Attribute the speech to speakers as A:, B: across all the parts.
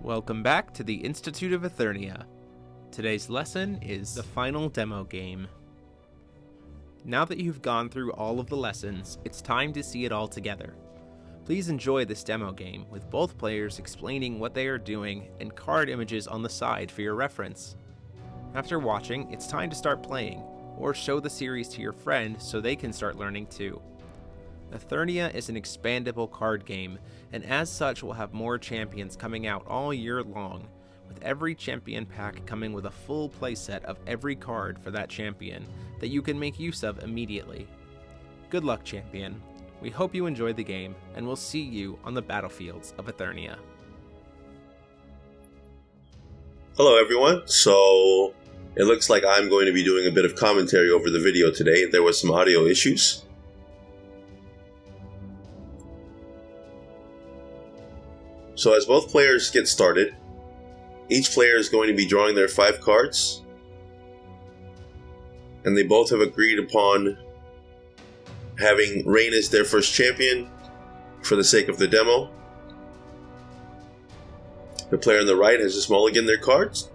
A: Welcome back to the Institute of Ethernia. Today's lesson is the final demo game. Now that you've gone through all of the lessons, it's time to see it all together. Please enjoy this demo game with both players explaining what they are doing and card images on the side for your reference. After watching, it's time to start playing, or show the series to your friend so they can start learning too. Ethernia is an expandable card game, and as such will have more champions coming out all year long, with every champion pack coming with a full playset of every card for that champion that you can make use of immediately. Good luck, champion. We hope you enjoyed the game, and we'll see you on the battlefields of Ethernia.
B: Hello everyone, so it looks like I'm going to be doing a bit of commentary over the video today. There was some audio issues. So as both players get started, each player is going to be drawing their 5 cards, and they both have agreed upon having Rain as their first champion for the sake of the demo. The player on the right has just mulliganed their cards.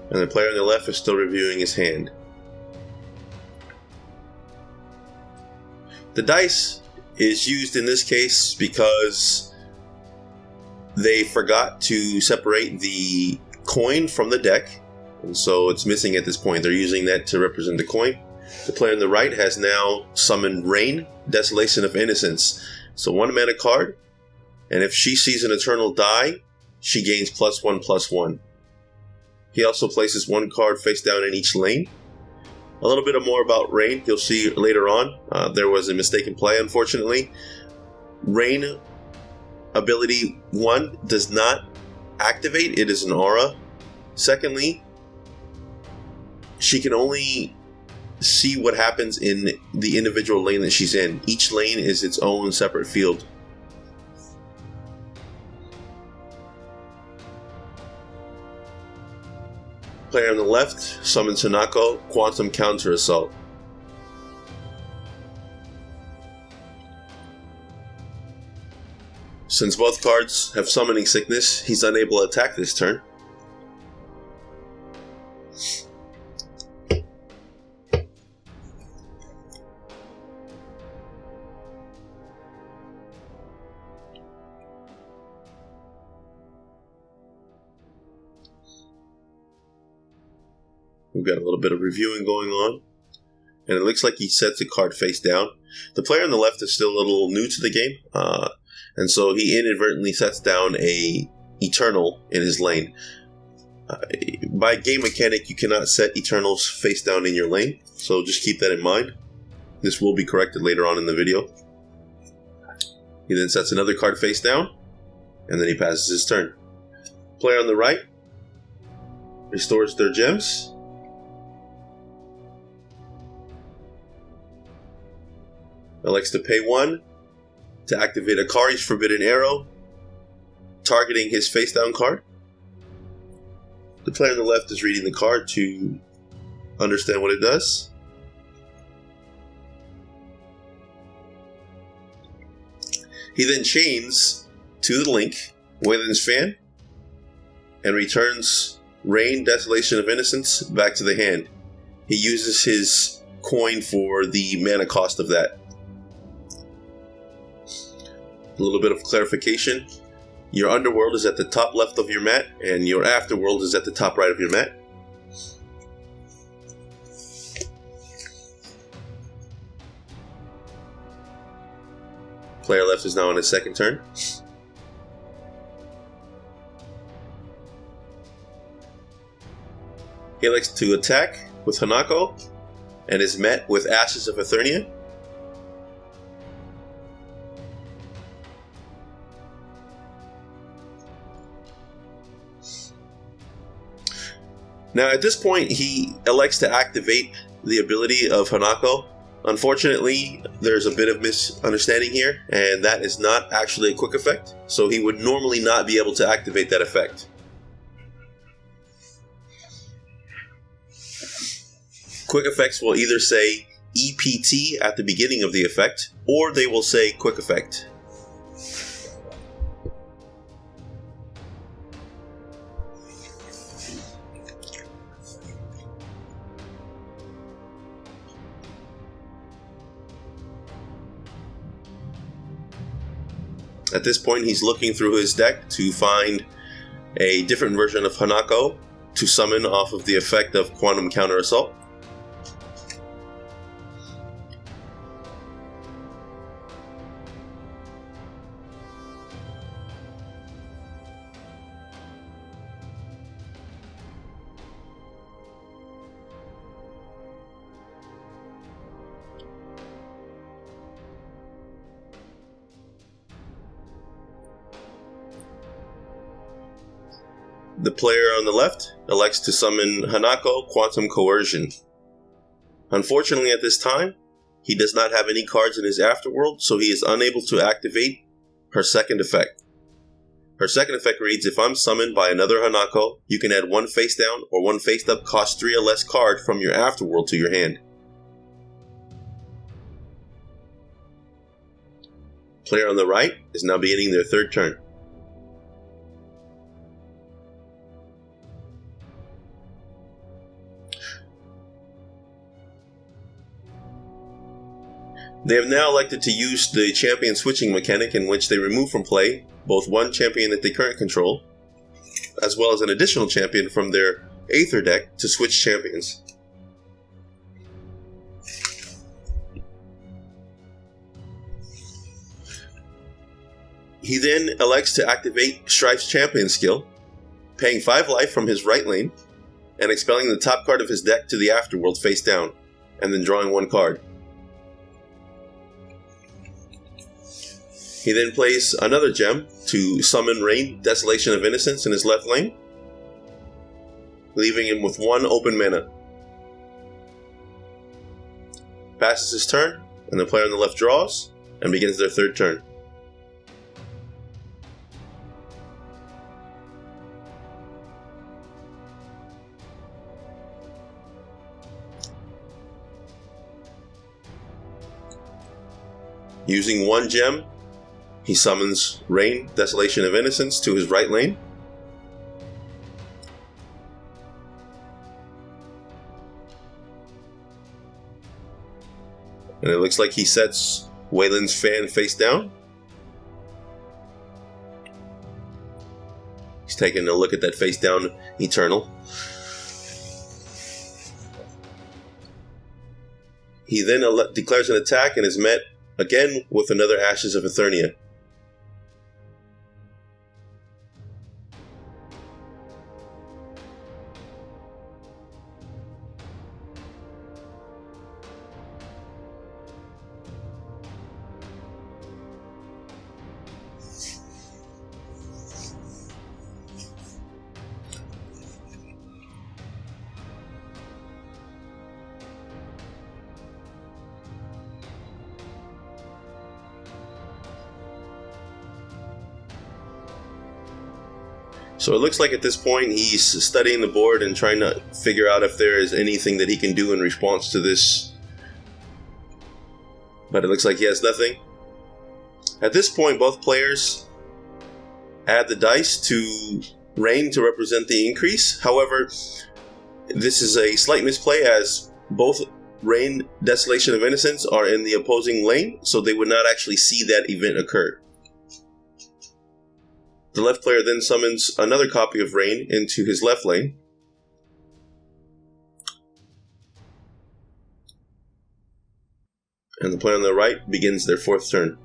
B: And the player on the left is still reviewing his hand. The dice is used in this case because they forgot to separate the coin from the deck, and so it's missing at this point. They're using that to represent the coin. The player on the right has now summoned Rain, Desolation of Innocence. So 1 mana card, and if she sees an eternal die, she gains +1/+1. He also places 1 card face down in each lane. A little bit more about Rain, you'll see later on. There was a mistaken play, unfortunately. Rain ability 1 does not activate, it is an aura. Secondly, she can only see what happens in the individual lane that she's in. Each lane is its own separate field. Player on the left summons Hanako, Quantum Counter Assault. Since both cards have Summoning Sickness, he's unable to attack this turn. We've got a little bit of reviewing going on, and it looks like he sets a card face down. The player on the left is still a little new to the game, and so he inadvertently sets down a Eternal in his lane. By game mechanic, you cannot set Eternals face down in your lane, so just keep that in mind. This will be corrected later on in the video. He then sets another card face down, and then he passes his turn. Player on the right restores their gems. Elects to pay 1 to activate Akari's Forbidden Arrow, targeting his face down card. The player on the left is reading the card to understand what it does. He then chains to the link Wayland's Fan and returns Rain, Desolation of Innocence back to the hand. He uses his coin for the mana cost of that. A little bit of clarification. Your underworld is at the top left of your mat, and your afterworld is at the top right of your mat. Player left is now on his second turn. He likes to attack with Hanako, and is met with Ashes of Ethernia. Now at this point, he elects to activate the ability of Hanako. Unfortunately, there's a bit of misunderstanding here, and that is not actually a quick effect, so he would normally not be able to activate that effect. Quick effects will either say EPT at the beginning of the effect, or they will say quick effect. At this point, he's looking through his deck to find a different version of Hanako to summon off of the effect of Quantum Counter Assault. The player on the left elects to summon Hanako Quantum Coercion. Unfortunately, at this time, he does not have any cards in his afterworld, so he is unable to activate her second effect. Her second effect reads, if I'm summoned by another Hanako, you can add one face down or one face up cost 3 or less card from your afterworld to your hand. Player on the right is now beginning their third turn. They have now elected to use the champion switching mechanic, in which they remove from play both one champion that they currently control, as well as an additional champion from their Aether deck to switch champions. He then elects to activate Strife's champion skill, paying 5 life from his right lane, and expelling the top card of his deck to the afterworld face down, and then drawing 1 card. He then plays another gem to summon Rain, Desolation of Innocence in his left lane, leaving him with 1 open mana. Passes his turn, and the player on the left draws, and begins their third turn. Using 1 gem, he summons Rain, Desolation of Innocence to his right lane. And it looks like he sets Wayland's Fan face down. He's taking a look at that face down Eternal. He then declares an attack and is met again with another Ashes of Ethernia. So it looks like at this point he's studying the board and trying to figure out if there is anything that he can do in response to this. But it looks like he has nothing. At this point, both players add the dice to Rain to represent the increase. However, this is a slight misplay, as both Rain, Desolation of Innocence are in the opposing lane, so they would not actually see that event occur. The left player then summons another copy of Rain into his left lane. And the player on the right begins their fourth turn.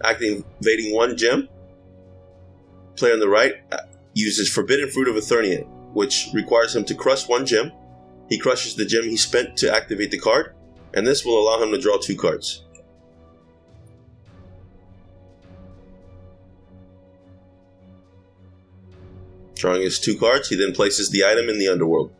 B: Activating 1 gem. Player on the right uses Forbidden Fruit of Ethernia, which requires him to crush 1 gem. He crushes the gem he spent to activate the card, and this will allow him to draw 2 cards. Drawing his 2 cards, he then places the item in the underworld.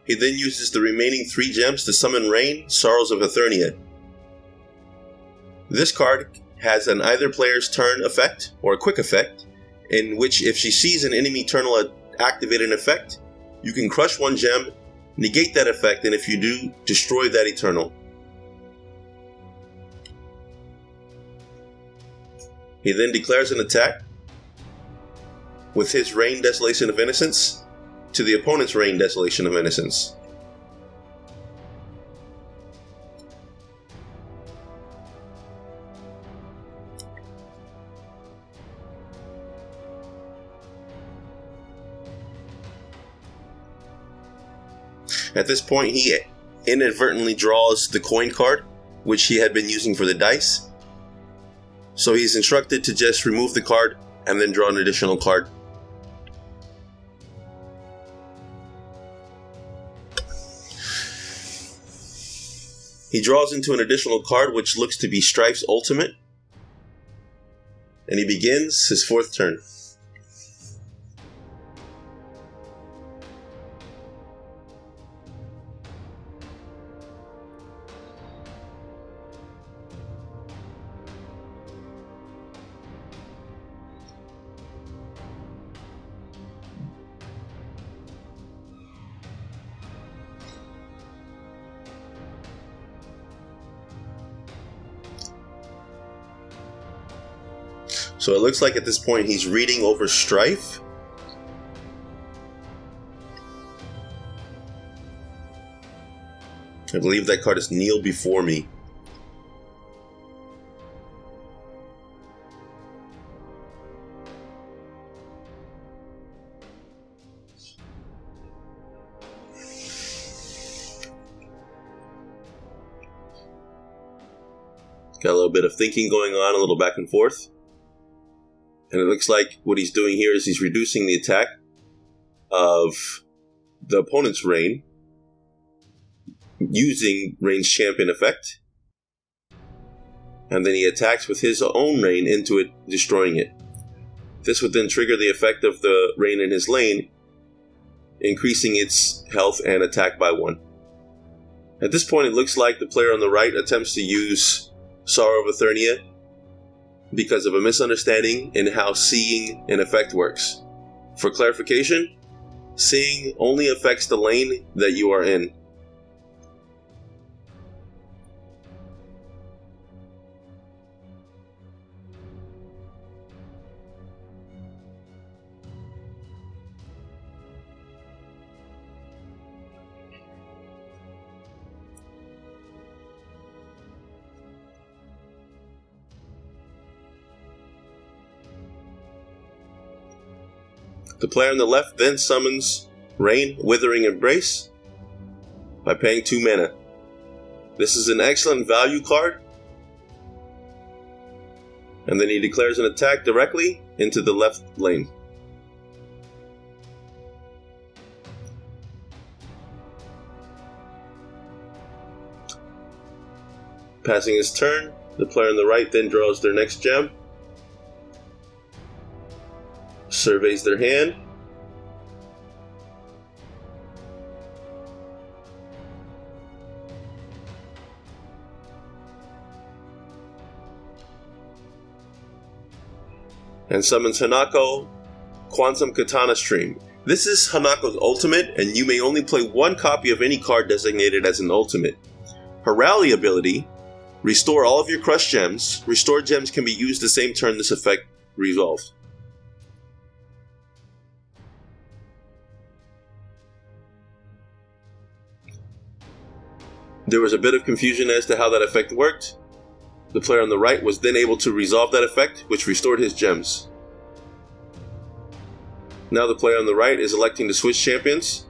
B: He then uses the remaining 3 gems to summon Rain, Sorrows of Ethernia. This card has an either player's turn effect or a quick effect, in which if she sees an enemy Eternal activate an effect, you can crush 1 gem, negate that effect, and if you do, destroy that Eternal. He then declares an attack with his Rain Desolation of Innocence to the opponent's Rain Desolation of Innocence. At this point, he inadvertently draws the coin card, which he had been using for the dice. So he's instructed to just remove the card and then draw an additional card. He draws into an additional card, which looks to be Strife's ultimate, and he begins his 4th turn. So it looks like at this point he's reading over Strife. I believe that card is Kneel Before Me. Got a little bit of thinking going on, a little back and forth. And it looks like what he's doing here is he's reducing the attack of the opponent's Rain using Rain's Champion effect. And then he attacks with his own Rain into it, destroying it. This would then trigger the effect of the Rain in his lane, increasing its health and attack by 1. At this point, it looks like the player on the right attempts to use Sorrow of Ethernia because of a misunderstanding in how seeing an effect works. For clarification, seeing only affects the lane that you are in. The player on the left then summons Rain, Withering Embrace by paying 2 mana. This is an excellent value card. And then he declares an attack directly into the left lane. Passing his turn, the player on the right then draws their next gem, surveys their hand, and summons Hanako, Quantum Katana Stream. This is Hanako's ultimate, and you may only play 1 copy of any card designated as an ultimate. Her rally ability, restore all of your crushed gems. Restored gems can be used the same turn this effect resolves. There was a bit of confusion as to how that effect worked. The player on the right was then able to resolve that effect, which restored his gems. Now the player on the right is electing to switch champions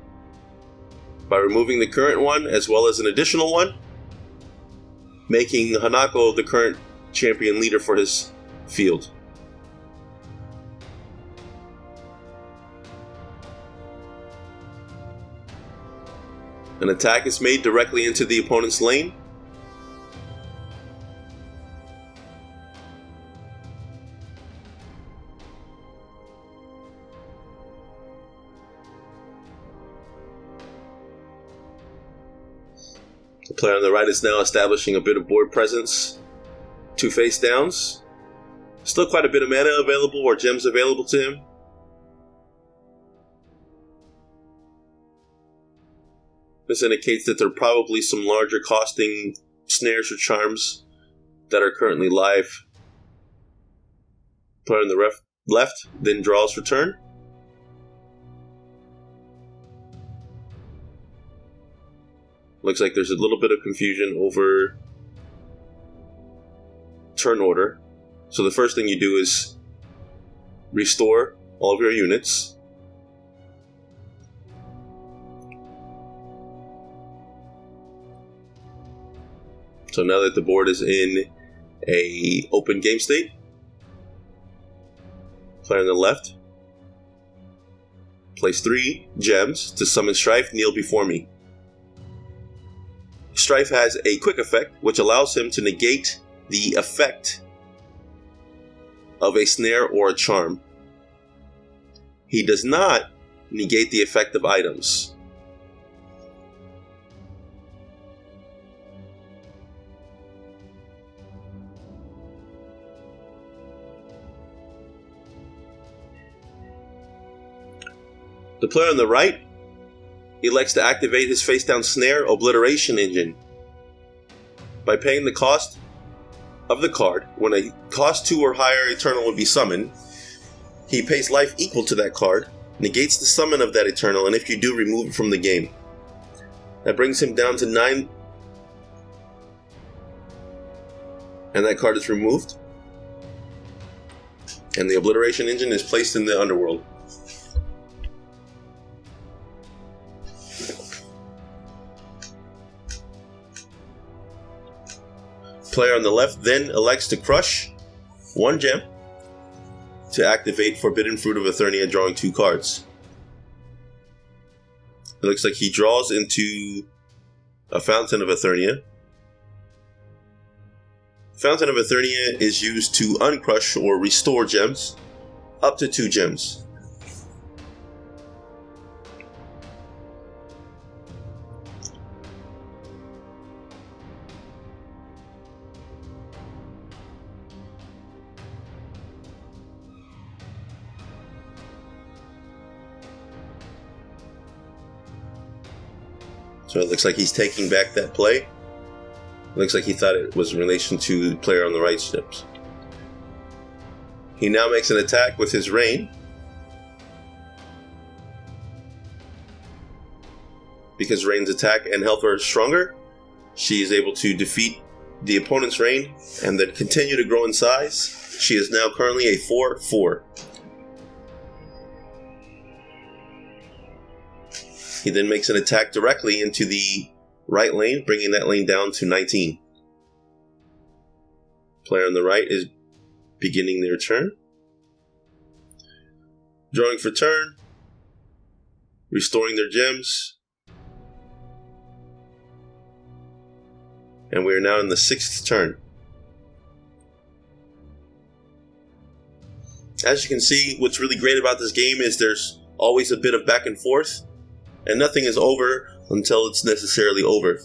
B: by removing the current one as well as an additional one, making Hanako the current champion leader for his field. An attack is made directly into the opponent's lane. The player on the right is now establishing a bit of board presence. 2 face downs. Still quite a bit of mana available or gems available to him. This indicates that there are probably some larger costing snares or charms that are currently live. Player on the left then draws for turn. Looks like there's a little bit of confusion over turn order. So the first thing you do is restore all of your units. So now that the board is in a open game state, player on the left, place 3 gems to summon Strife, kneel before me. Strife has a quick effect, which allows him to negate the effect of a snare or a charm. He does not negate the effect of items. The player on the right elects to activate his face-down snare obliteration engine. By paying the cost of the card, when a cost 2 or higher Eternal would be summoned, he pays life equal to that card, negates the summon of that Eternal, and if you do, remove it from the game. That brings him down to 9, and that card is removed, and the obliteration engine is placed in the underworld. Player on the left then elects to crush 1 gem to activate Forbidden Fruit of Ethernia, drawing 2 cards. It looks like he draws into a Fountain of Ethernia. Fountain of Ethernia is used to uncrush or restore gems, up to 2 gems. So it looks like he's taking back that play. It looks like he thought it was in relation to the player on the right steps. He now makes an attack with his Rain. Because Rain's attack and health are stronger, she is able to defeat the opponent's Rain and then continue to grow in size. She is now currently a 4/4. He then makes an attack directly into the right lane, bringing that lane down to 19. Player on the right is beginning their turn. Drawing for turn. Restoring their gems. And we are now in the 6th turn. As you can see, what's really great about this game is there's always a bit of back and forth. And nothing is over until it's necessarily over.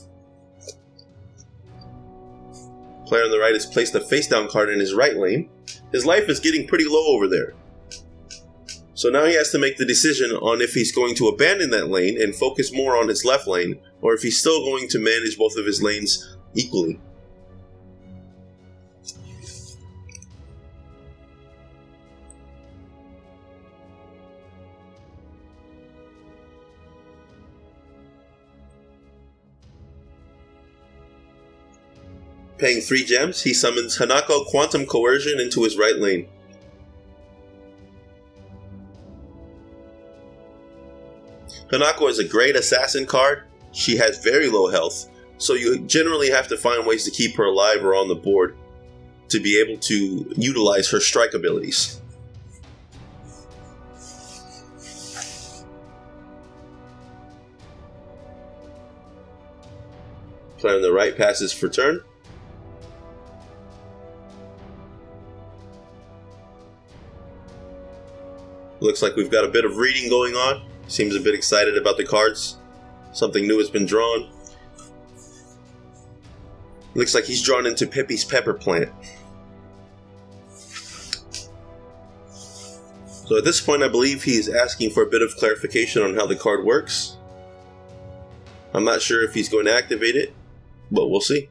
B: Player on the right has placed a face-down card in his right lane. His life is getting pretty low over there. So now he has to make the decision on if he's going to abandon that lane and focus more on his left lane, or if he's still going to manage both of his lanes equally. Paying 3 gems, he summons Hanako Quantum Coercion into his right lane. Hanako is a great assassin card. She has very low health, so you generally have to find ways to keep her alive or on the board to be able to utilize her strike abilities. Player on the right passes for turn. Looks like we've got a bit of reading going on. Seems a bit excited about the cards. Something new has been drawn. Looks like he's drawn into Pippi's pepper plant. So at this point, I believe he's asking for a bit of clarification on how the card works. I'm not sure if he's going to activate it, but we'll see.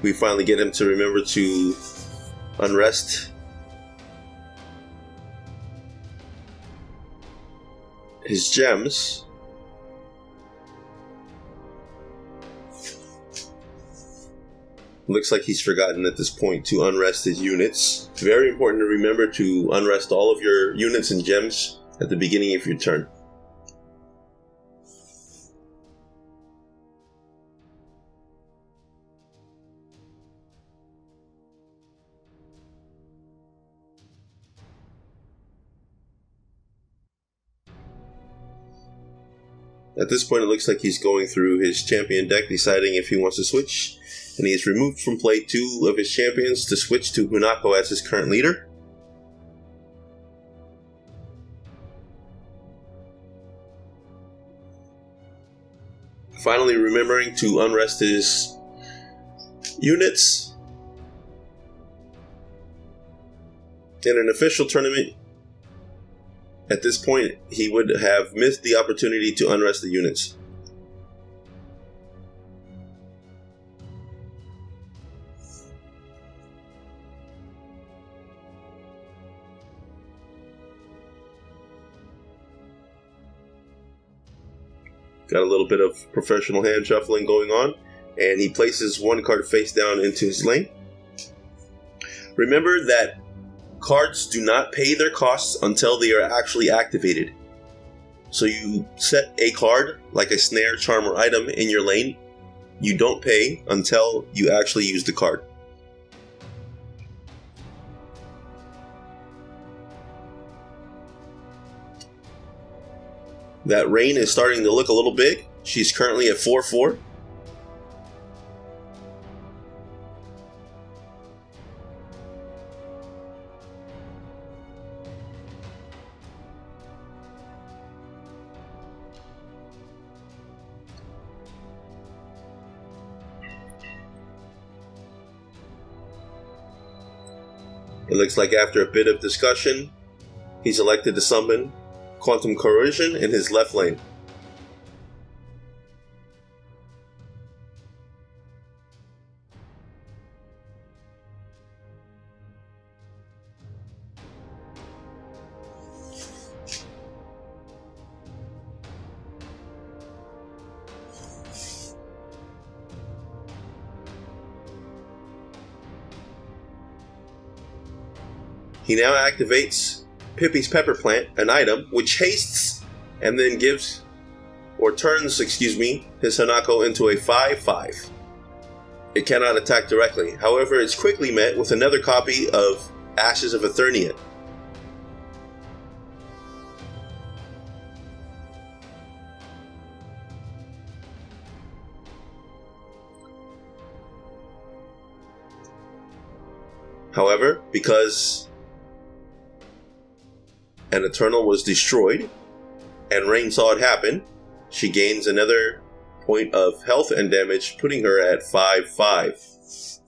B: We finally get him to remember to unrest his gems. Looks like he's forgotten at this point to unrest his units. Very important to remember to unrest all of your units and gems at the beginning of your turn. At this point, it looks like he's going through his champion deck, deciding if he wants to switch, and he has removed from play 2 of his champions to switch to Hunako as his current leader. Finally remembering to unrest his units. In an official tournament, at this point, he would have missed the opportunity to unrest the units. Got a little bit of professional hand shuffling going on, and he places one card face down into his lane. Remember that cards do not pay their costs until they are actually activated. So you set a card, like a snare, charm, or item, in your lane. You don't pay until you actually use the card. That Rain is starting to look a little big. She's currently at 4-4. It looks like after a bit of discussion, he's elected to summon Quantum Corrosion in his left lane. He now activates Pippi's Pepper Plant, an item which hastes and then turns, his Hanako into a 5/5. It cannot attack directly. However, it's quickly met with another copy of Ashes of Ethernia. However, because an Eternal was destroyed, and Rain saw it happen, she gains another point of health and damage, putting her at 5/5.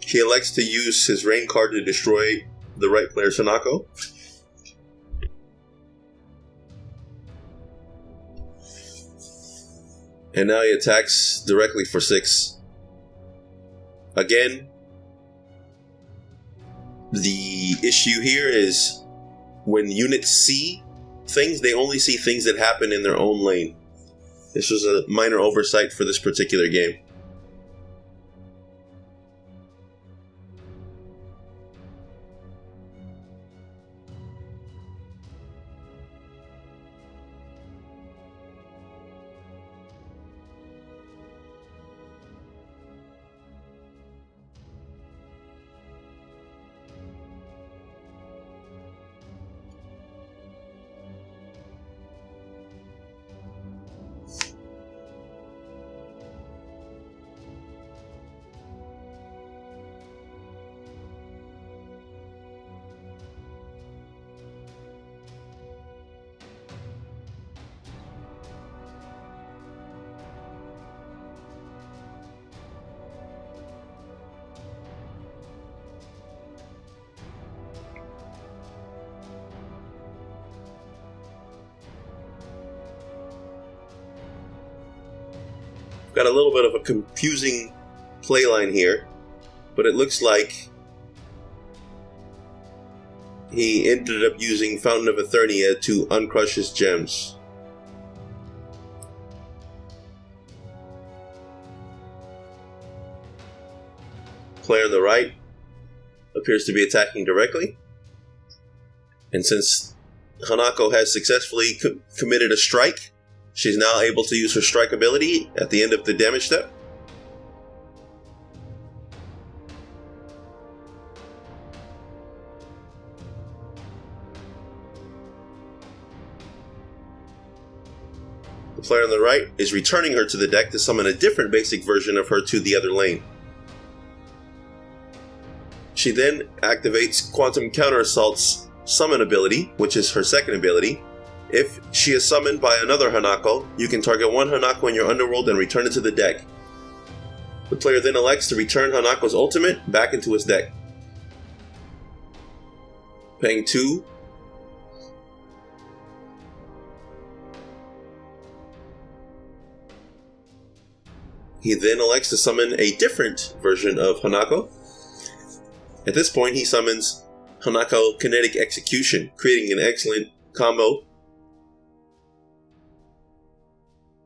B: He elects to use his Rain card to destroy the right player's Hanako. And now he attacks directly for 6. Again, the issue here is when units C things, they only see things that happen in their own lane. This was a minor oversight for this particular game. Got a little bit of a confusing play line here, but it looks like he ended up using Fountain of Ethernia to uncrush his gems. Player on the right appears to be attacking directly, and since Hanako has successfully committed a strike, she's now able to use her strike ability at the end of the damage step. The player on the right is returning her to the deck to summon a different basic version of her to the other lane. She then activates Quantum Counter Assault's summon ability, which is her second ability. If she is summoned by another Hanako, you can target one Hanako in your underworld and return it to the deck. The player then elects to return Hanako's ultimate back into his deck. Paying 2. He then elects to summon a different version of Hanako. At this point, he summons Hanako Kinetic Execution, creating an excellent combo.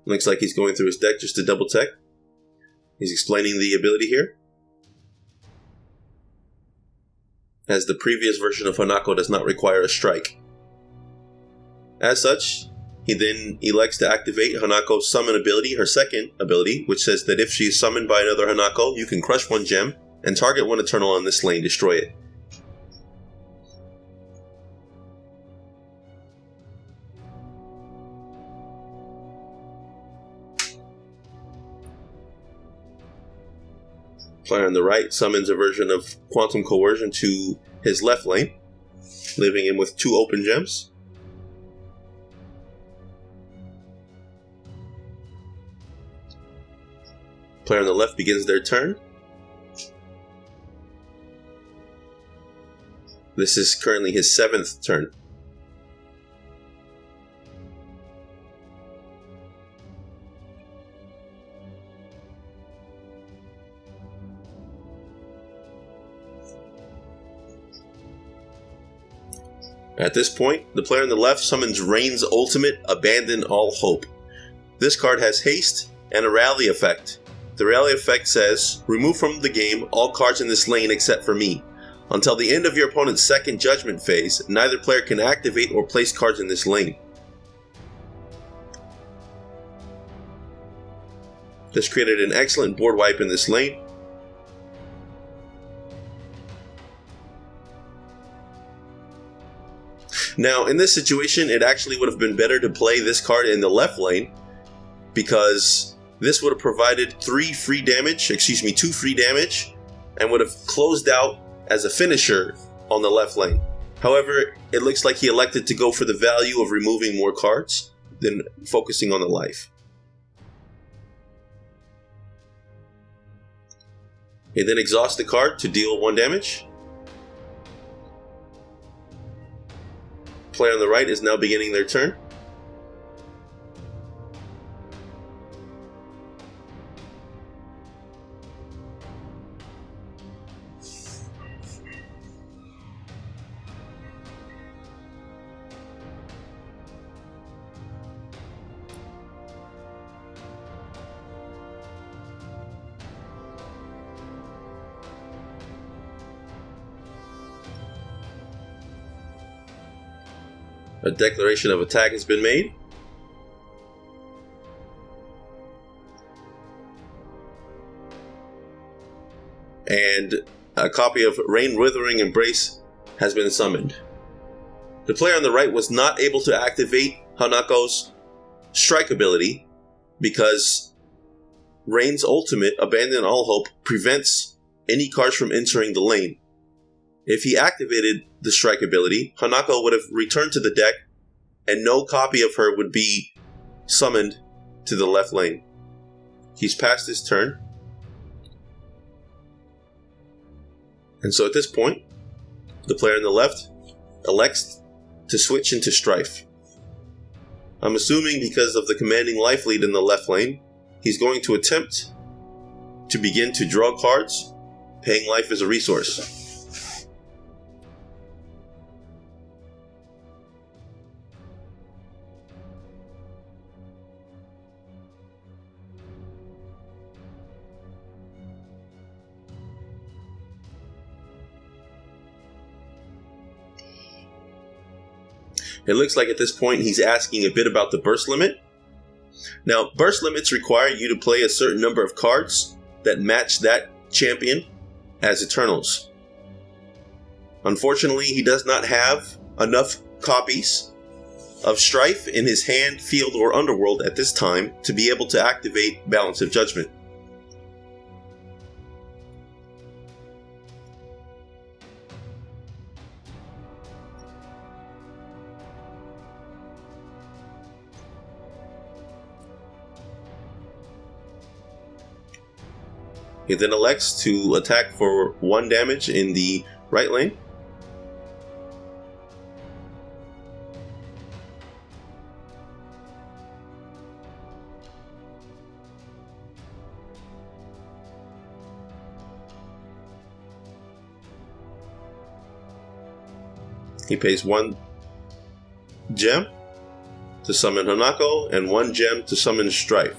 B: Looks like he's going through his deck just to double check. He's explaining the ability here. As the previous version of Hanako does not require a strike. As such, he then elects to activate Hanako's summon ability, her second ability, which says that if she is summoned by another Hanako, you can crush one gem and target one Eternal on this lane, destroy it. Player on the right summons a version of Quantum Coercion to his left lane, leaving him with 2 open gems. Player on the left begins their turn. This is currently his 7th turn. At this point, the player on the left summons Rain's ultimate, Abandon All Hope. This card has haste and a rally effect. The rally effect says, remove from the game all cards in this lane except for me. Until the end of your opponent's second judgment phase, neither player can activate or place cards in this lane. This created an excellent board wipe in this lane. Now, in this situation, it actually would have been better to play this card in the left lane, because this would have provided 2 free damage, and would have closed out as a finisher on the left lane. However, it looks like he elected to go for the value of removing more cards than focusing on the life. He then exhausts the card to deal 1 damage. Player on the right is now beginning their turn. A declaration of attack has been made. And a copy of Rain Withering Embrace has been summoned. The player on the right was not able to activate Hanako's strike ability because Rain's ultimate, Abandon All Hope, prevents any cards from entering the lane. If he activated the strike ability, Hanako would have returned to the deck and no copy of her would be summoned to the left lane. He's passed his turn. And so at this point, the player on the left elects to switch into Strife. I'm assuming because of the commanding life lead in the left lane, he's going to attempt to begin to draw cards, paying life as a resource. It looks like at this point he's asking a bit about the burst limit. Now, burst limits require you to play a certain number of cards that match that champion as Eternals. Unfortunately, he does not have enough copies of Strife in his hand, field, or underworld at this time to be able to activate Balance of Judgment. He then elects to attack for 1 damage in the right lane. He pays 1 gem to summon Hanako and 1 gem to summon Strife.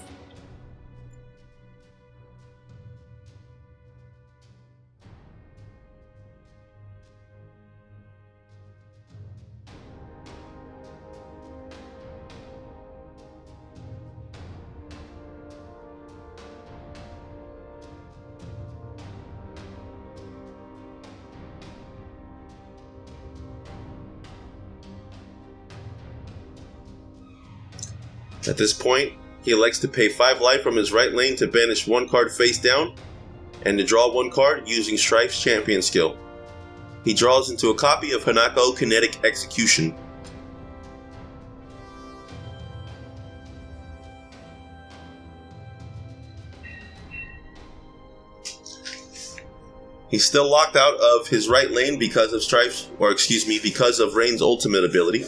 B: At this point, he elects to pay 5 life from his right lane to banish 1 card face down, and to draw 1 card using Strife's champion skill. He draws into a copy of Hanako Kinetic Execution. He's still locked out of his right lane because of because of Rain's ultimate ability.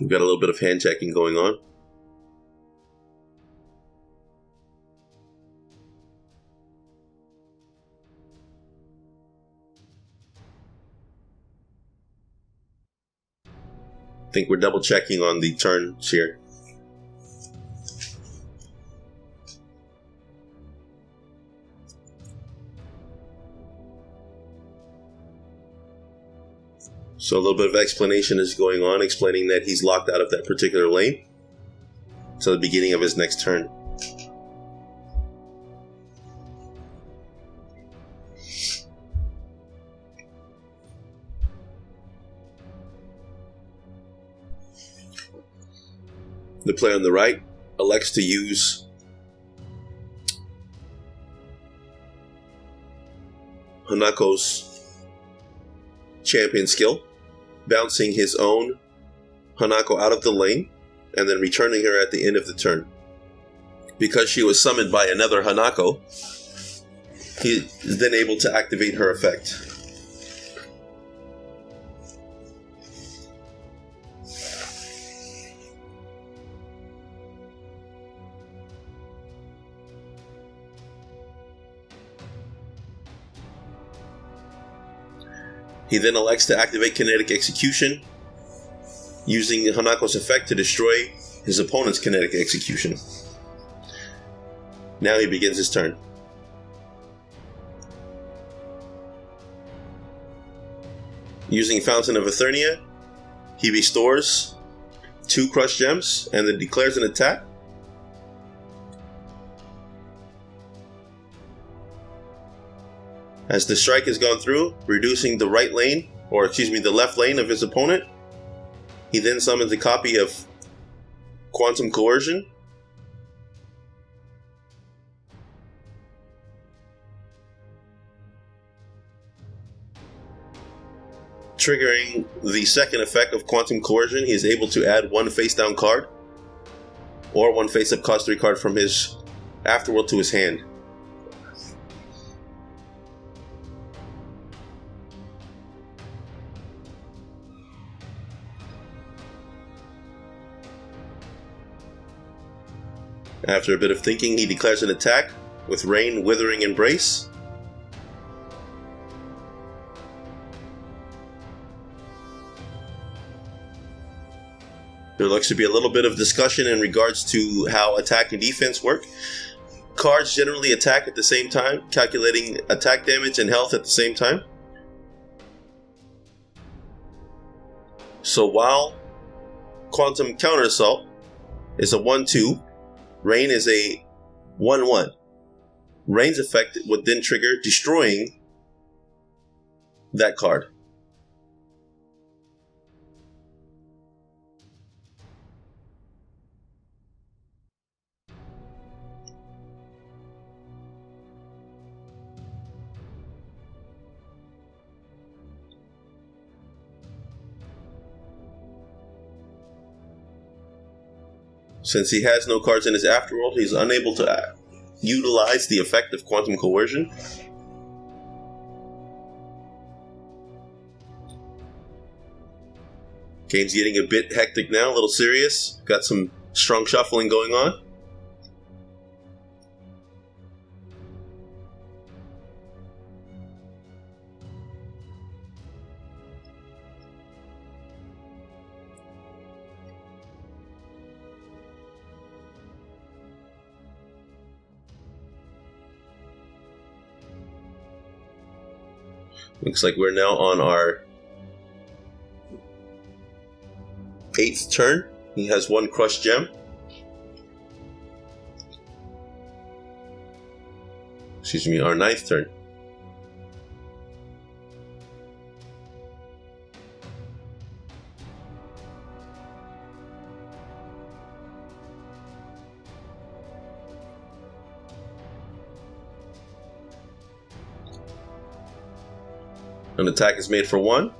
B: We've got a little bit of hand checking going on. I think we're double checking on the turns here. So a little bit of explanation is going on, explaining that he's locked out of that particular lane to the beginning of his next turn. The player on the right elects to use Hanako's champion skill, bouncing his own Hanako out of the lane and then returning her at the end of the turn. Because she was summoned by another Hanako, he is then able to activate her effect. He then elects to activate Kinetic Execution, using Hanako's effect to destroy his opponent's Kinetic Execution. Now he begins his turn. Using Fountain of Ethernia, he restores 2 crushed gems and then declares an attack. As the strike has gone through, reducing the the left lane of his opponent, he then summons a copy of Quantum Coercion. Triggering the second effect of Quantum Coercion, he is able to add 1 face-down card or 1 face-up cost 3 card from his afterworld to his hand. After a bit of thinking, he declares an attack with Rain, Withering Embrace. There looks to be a little bit of discussion in regards to how attack and defense work. Cards generally attack at the same time, calculating attack damage and health at the same time. So while Quantum Counter Assault is a 1-2, Rain is a 1-1. Rain's effect would then trigger destroying that card. Since he has no cards in his afterworld, he's unable to utilize the effect of Quantum Coercion. Game's getting a bit hectic now, a little serious. Got some strong shuffling going on. Looks like we're now on our 8th turn. He has 1 crushed gem. Excuse me, our 9th turn. An attack is made for 1.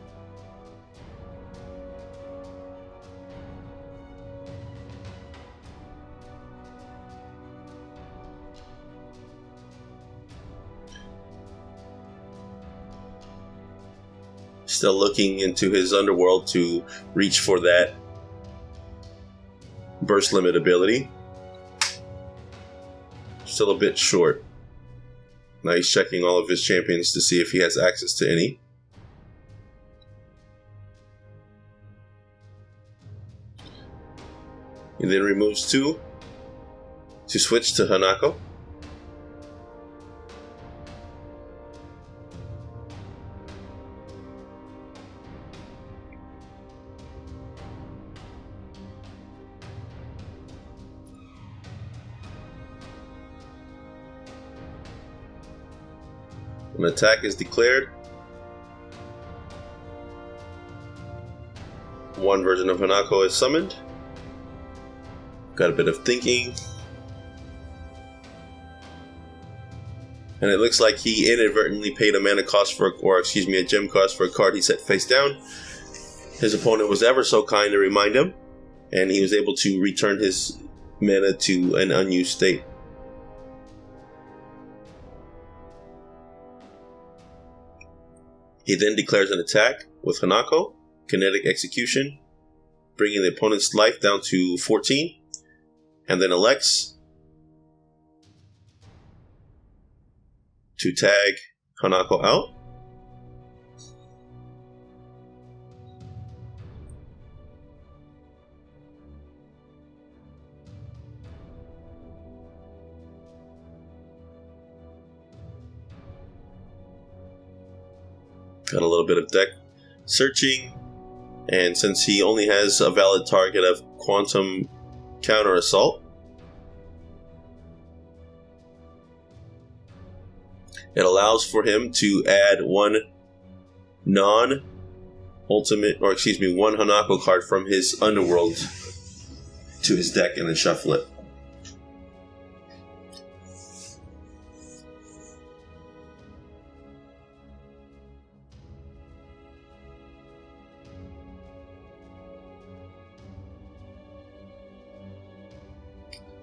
B: Still looking into his underworld to reach for that burst limit ability. Still a bit short. Now he's checking all of his champions to see if he has access to any. He then removes 2 to switch to Hanako. An attack is declared. 1 version of Hanako is summoned. Got a bit of thinking. And it looks like he inadvertently paid a mana cost a gem cost for a card he set face down. His opponent was ever so kind to remind him, and he was able to return his mana to an unused state. He then declares an attack with Hanako, Kinetic Execution, bringing the opponent's life down to 14, and then elects to tag Hanako out. Got a little bit of deck Searching, and since he only has a valid target of quantum counter assault, it allows for him to add one one Hanako card from his underworld to his deck and then shuffle it.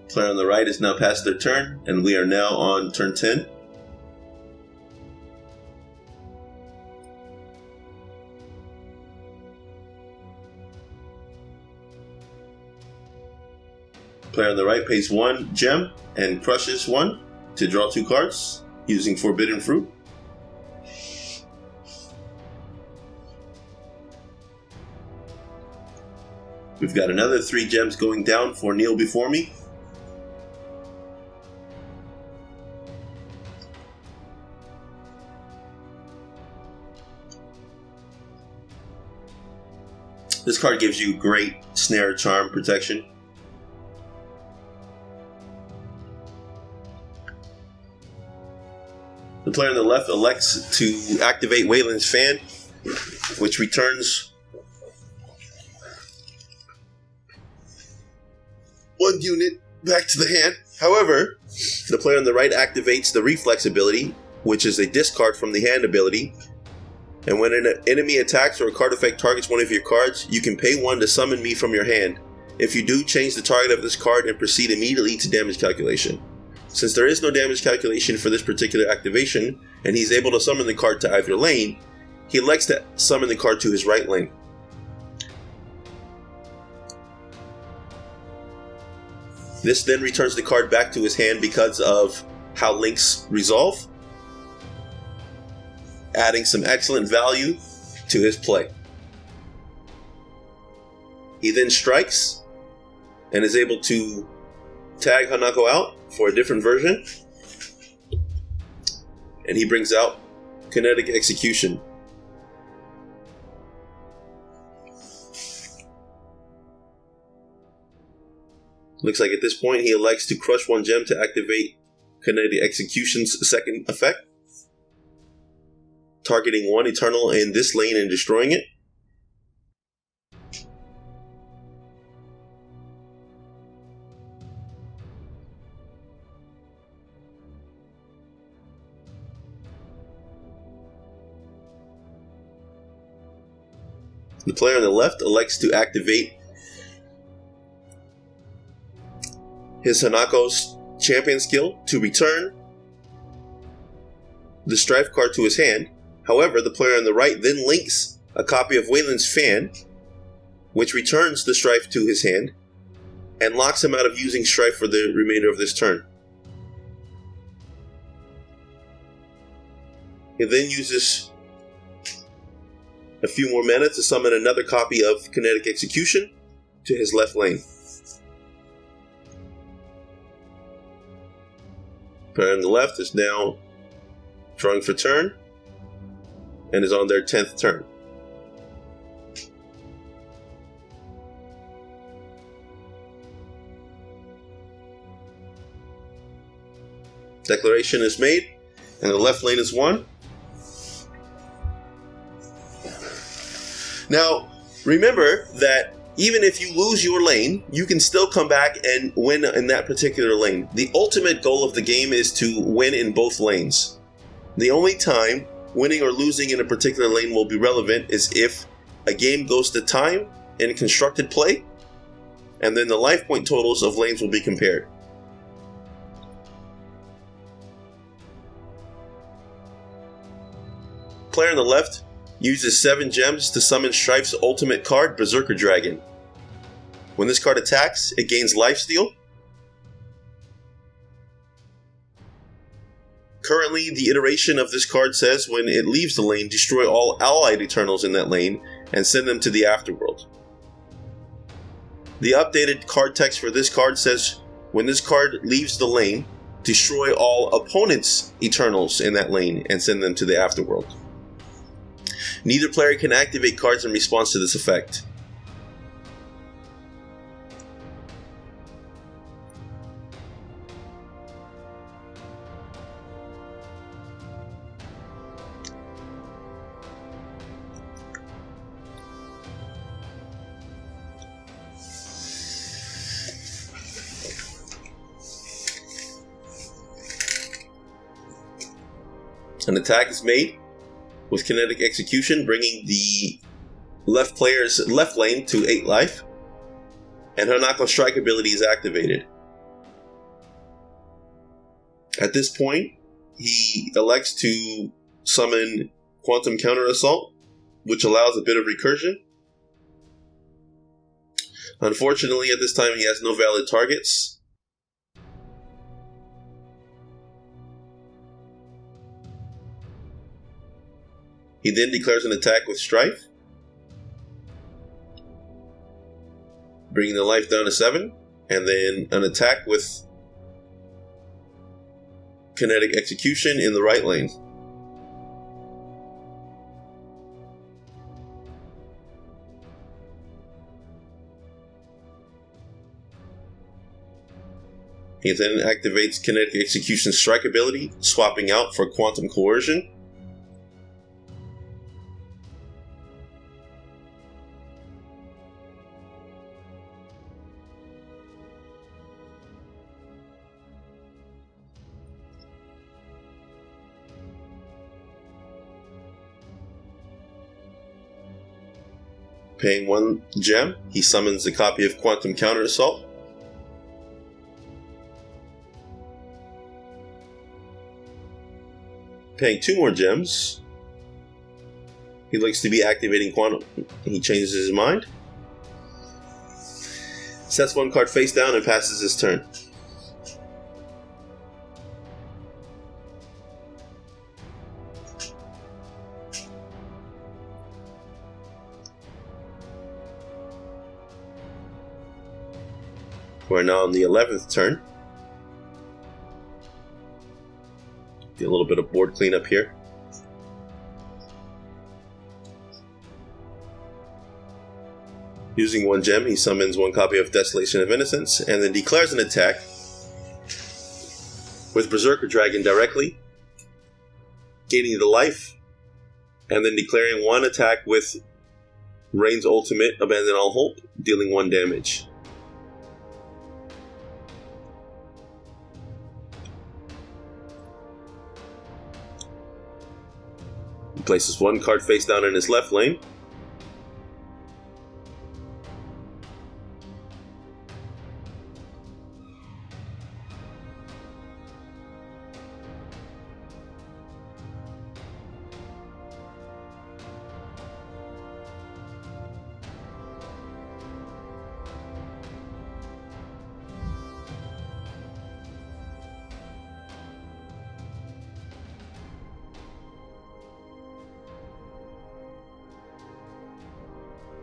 B: Player on the right is now past their turn, and we are now on turn 10. Player on the right pays 1 gem and crushes 1 to draw 2 cards using Forbidden Fruit. We've got another 3 gems going down for Kneel Before Me. This card gives you great snare charm protection. The player on the left elects to activate Wayland's Fan, which returns 1 unit back to the hand. However, the player on the right activates the Reflex ability, which is a discard from the hand ability. And when an enemy attacks or a card effect targets one of your cards, you can pay 1 to summon me from your hand. If you do, change the target of this card and proceed immediately to damage calculation. Since there is no damage calculation for this particular activation, and he's able to summon the card to either lane, he elects to summon the card to his right lane. This then returns the card back to his hand because of how links resolve, adding some excellent value to his play. He then strikes and is able to tag Hanako out for a different version, and he brings out Kinetic Execution. Looks like at this point he elects to crush 1 gem to activate Kinetic Execution's second effect, targeting 1 Eternal in this lane and destroying it. The player on the left elects to activate his Hanako's champion skill to return the Strife card to his hand. However, the player on the right then links a copy of Wayland's Fan, which returns the Strife to his hand and locks him out of using Strife for the remainder of this turn. He then uses a few more mana to summon another copy of Kinetic Execution to his left lane. Player on the left is now drawing for turn and is on their 10th turn. Declaration is made and the left lane is won. Now, remember that even if you lose your lane, you can still come back and win in that particular lane. The ultimate goal of the game is to win in both lanes. The only time winning or losing in a particular lane will be relevant is if a game goes to time in constructed play, and then the life point totals of lanes will be compared. Player on the left uses 7 gems to summon Strife's ultimate card, Berserker Dragon. When this card attacks, it gains lifesteal. Currently, the iteration of this card says when it leaves the lane, destroy all allied Eternals in that lane and send them to the Afterworld. The updated card text for this card says when this card leaves the lane, destroy all opponents' Eternals in that lane and send them to the Afterworld. Neither player can activate cards in response to this effect. An attack is made with kinetic execution, bringing the left player's left lane to 8 life, and Hanako's strike ability is activated. At this point, he elects to summon Quantum Counter Assault, which allows a bit of recursion. Unfortunately, at this time, he has no valid targets. He then declares an attack with Strife, bringing the life down to 7, and then an attack with Kinetic Execution in the right lane. He then activates Kinetic Execution's strike ability, swapping out for Quantum Coercion. Paying 1 gem, he summons a copy of Quantum Counter Assault. Paying 2 more gems, he looks to be activating Quantum. He changes his mind, sets 1 card face down, and passes his turn. We're now on the 11th turn. Get a little bit of board cleanup here. Using 1 gem, he summons 1 copy of Desolation of Innocence, and then declares an attack with Berserker Dragon directly, gaining the life, and then declaring 1 attack with Rain's Ultimate, Abandon All Hope, dealing 1 damage. He places 1 card face down in his left lane.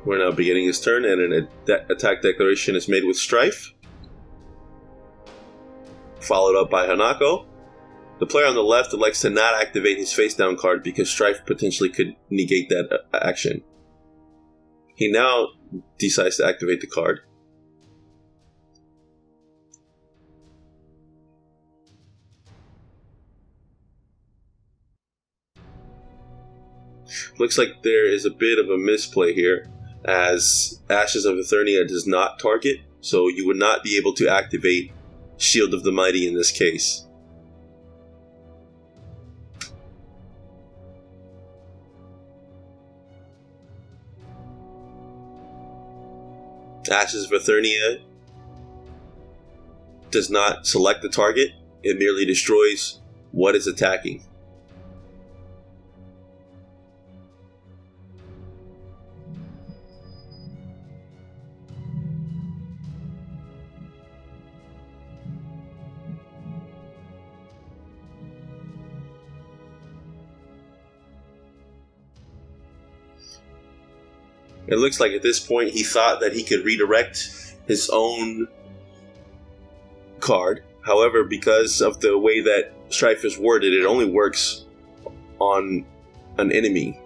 B: We're now beginning his turn, and an attack declaration is made with Strife, followed up by Hanako. The player on the left elects to not activate his face down card because Strife potentially could negate that action. He now decides to activate the card. Looks like there is a bit of a misplay here, as Ashes of Ethernia does not target, so you would not be able to activate Shield of the Mighty in this case. Ashes of Ethernia does not select the target, it merely destroys what is attacking. It looks like at this point he thought that he could redirect his own card. However, because of the way that Strife is worded, it only works on an enemy.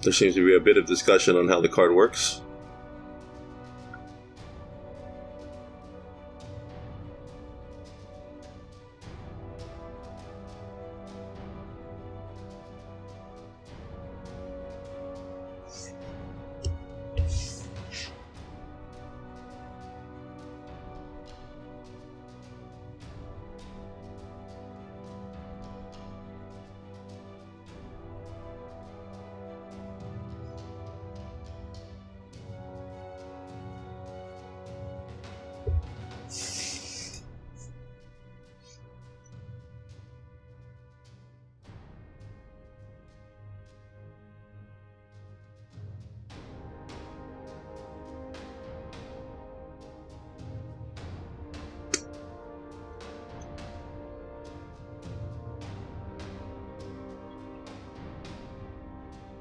B: There seems to be a bit of discussion on how the card works.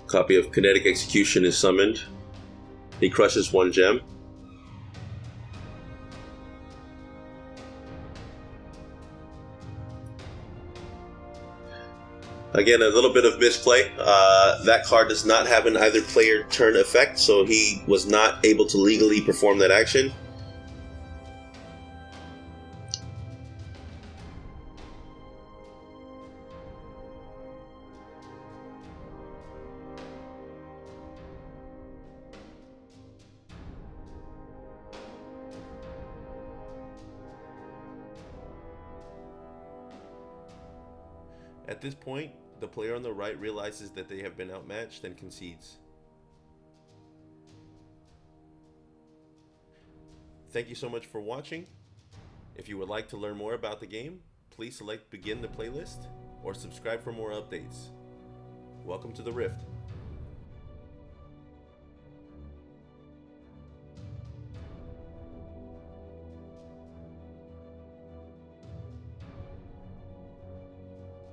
B: Copy of Kinetic Execution is summoned. He crushes 1 gem. Again, a little bit of misplay. That card does not have an either player turn effect, so he was not able to legally perform that action. At this point, the player on the right realizes that they have been outmatched and concedes. Thank you so much for watching. If you would like to learn more about the game, please select Begin the Playlist or subscribe for more updates. Welcome to the Rift.